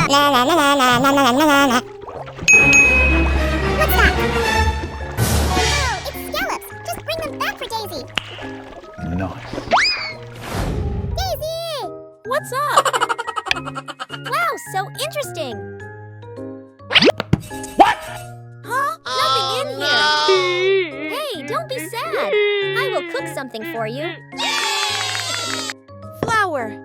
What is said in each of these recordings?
La la la la la la la la la. What's that? Oh, it's scallops. Just bring them back for Daisy. Nice. Daisy! What's up? Wow, so interesting. What? Huh? Nothing in here. Hey, don't be sad. I will cook something for you. Flour.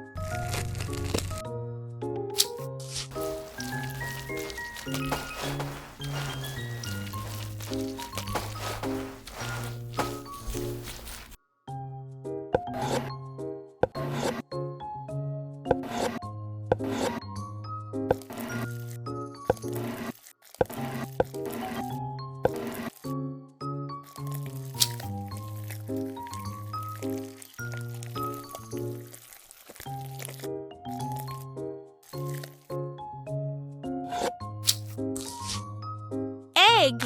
Egg.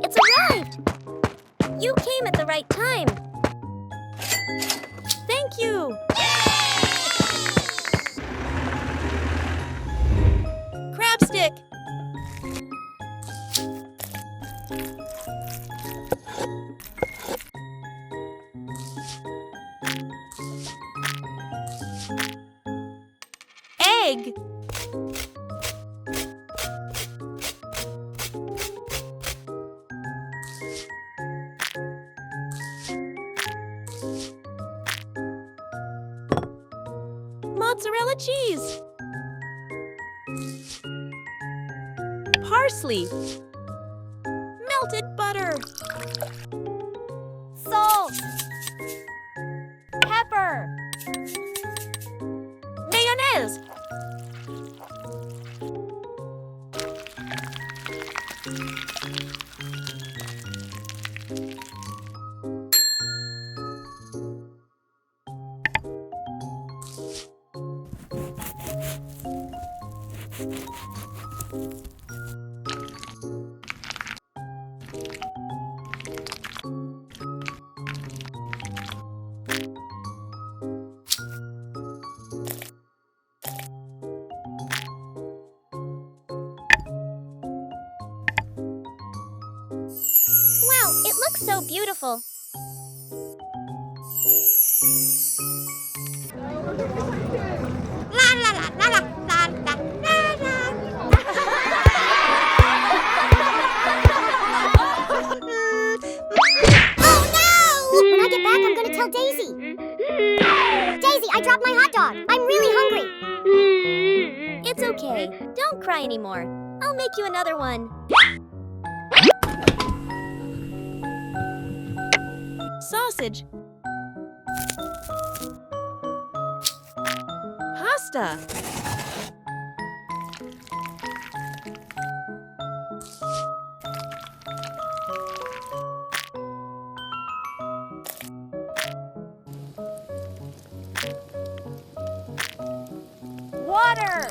It's arrived! You came at the right time. Thank you. Crab stick. Egg. Mozzarella cheese. Parsley. Melted butter. Salt. Pepper. Mayonnaise. Wow, it looks so beautiful. La la la la la la la la. Oh no! When I get back, I'm gonna tell Daisy. Daisy, I dropped my hot dog. I'm really hungry. It's okay. Don't cry anymore. I'll make you another one. Sausage. Pasta. Water.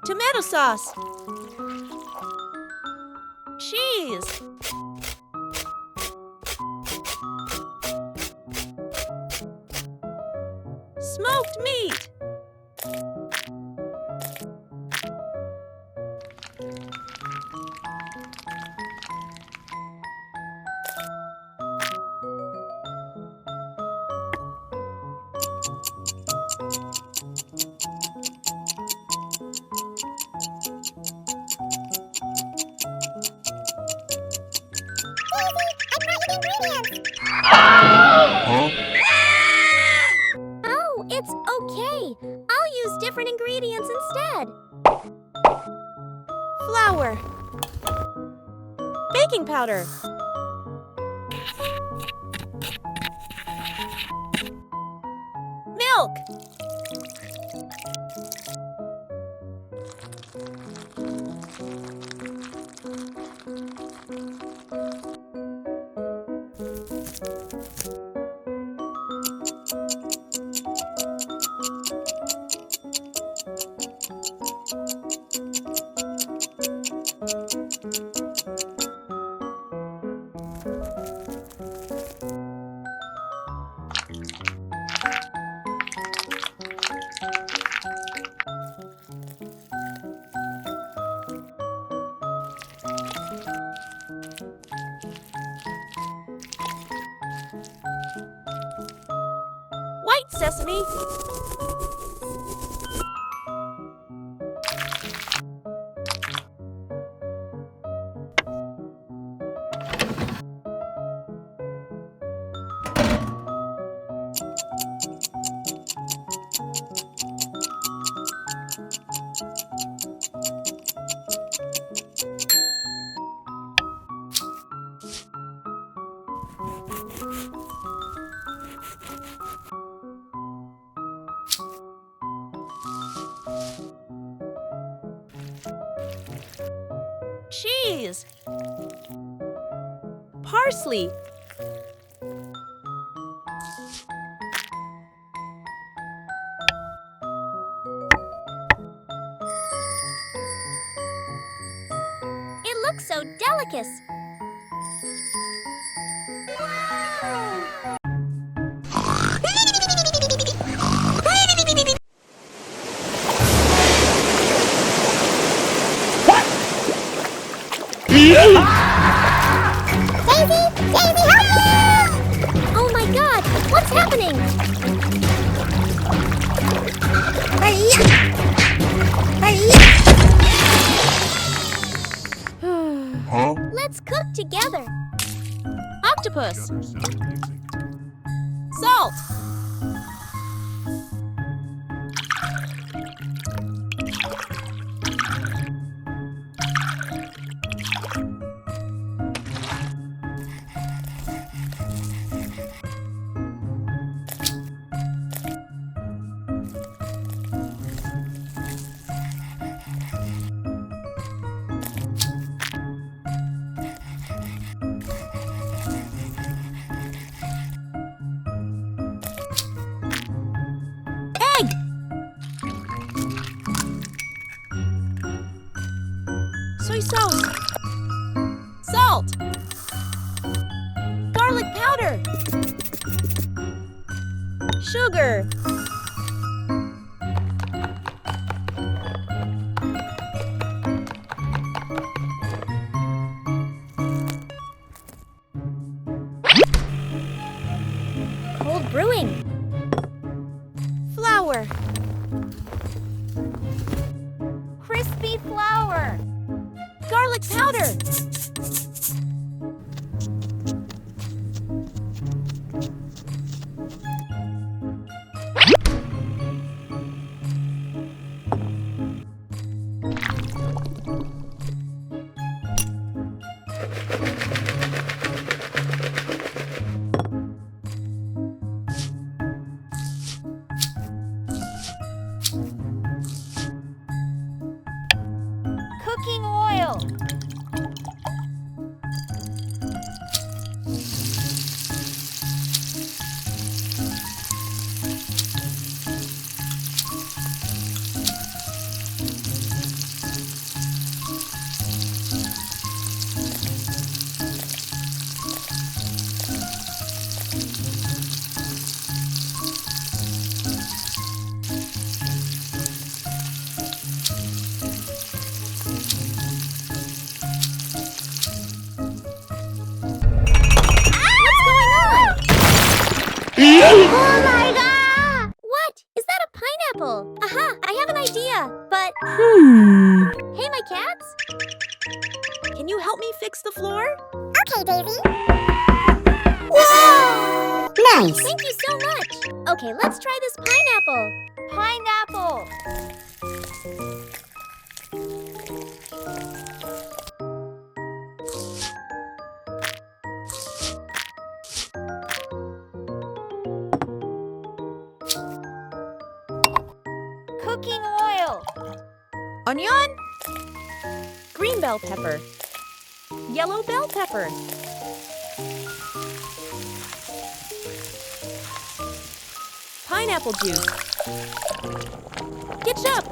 Tomato sauce. Cheese. Smoked meat. Oh, it's okay. I'll use different ingredients instead. Flour. Baking powder. milk. White sesame. Cheese. Parsley. It looks so delicate. Daisy, help me! Oh my God! What's happening? Huh? Let's cook together. Octopus. Salt. Egg. Soy sauce. Salt. Garlic powder. Sugar. Cold brewing. Flour. Crispy flour. Garlic powder. Cooking oil. Oh my God! What? Is that a pineapple? Aha! I have an idea, but... Hey, my cats! Can you help me fix the floor? Okay, Daisy. Whoa! Nice. Thank you so much. Okay, let's try this pineapple. Pineapple! cooking oil. Onion. Green bell pepper. Yellow bell pepper. Pineapple juice. Ketchup.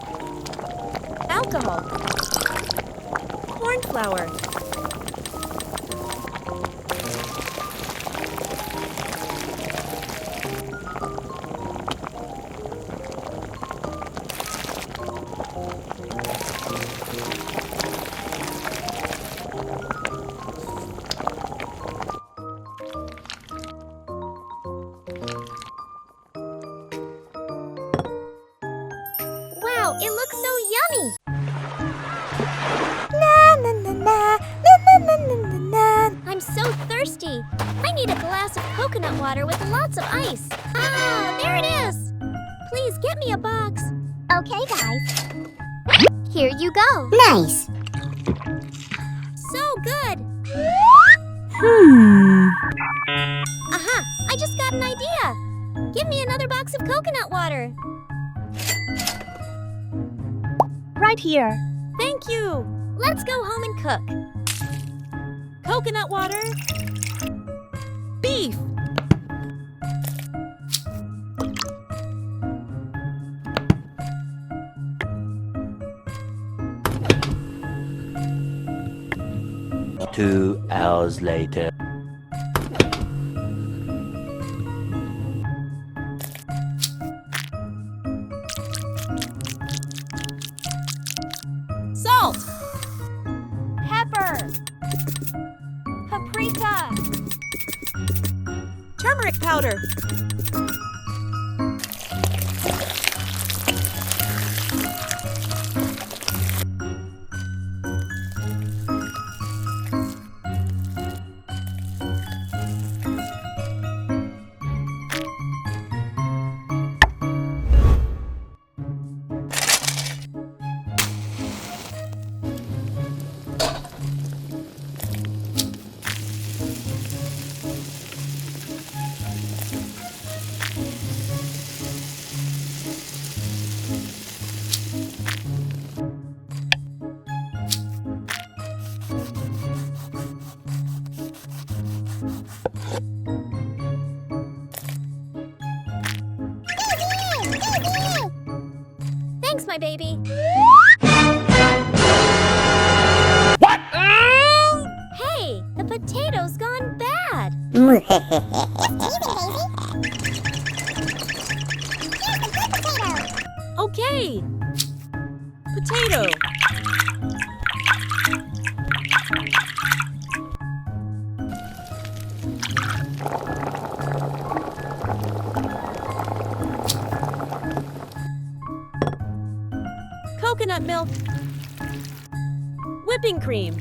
Alcohol. Corn flour. Wow, it looks so yummy! I'm so thirsty. I need a glass of coconut water with lots of ice. Ah, there it is! Please get me a box. Okay, guys. Here you go. Nice. So good! Aha! I just got an idea! Give me another box of coconut water. Right here. Thank you! Let's go home and cook. Coconut water. Beef. Two hours later. Salt. Pepper. Paprika. Turmeric powder. Thanks, my baby. What? Hey, the potato's gone bad. Easy, baby. Here's the good potato. Okay. Potato. Coconut milk. Whipping cream.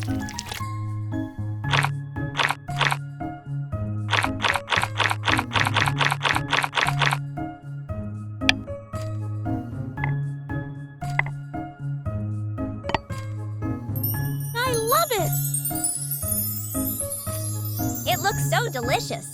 I love it! It looks so delicious.